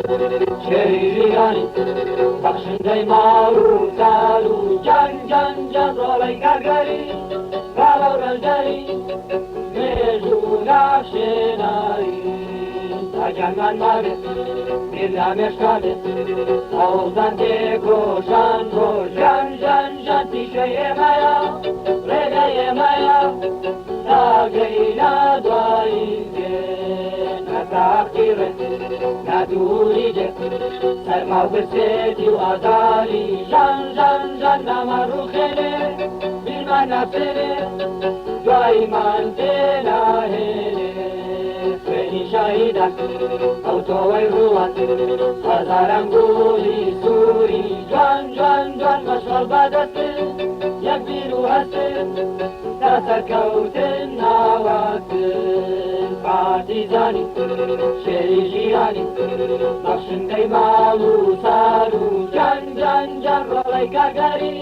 شێری ژیانی بەخشندەی ماڵ و سال و جان جان جان ڕۆڵەی کارگەری باڵە و ڕەنجەری مێژ و ناشێنایی تاجانمان مابێت بیر نامێشکا بێت هەوڵدان تێکۆشان بۆ ژیان ژان ژان پیشەی ئێمەیە ڕێگەی ئێمەیە تاگەینا دوایی دێن نەتاقیڕێ نادووری دێ سەرما و برسێتی و ئازاری ژان ژان ژان نامان ڕووخێنێ بیرمان نافێنێ دوایمان پێناهێنێ خوێنی شاهیدان ئەو تۆوەی ڕووان هەزاران گوڵی سووری جوان جوان جوان مەشغەڵ بەدەستن یەک بیر و هەستن تا سەرکەوتن ناوەتن پارتیزانی شێری ژیانی بەخشندەی ماڵ و سار و جان جان جان ڕۆڵەی کارگەری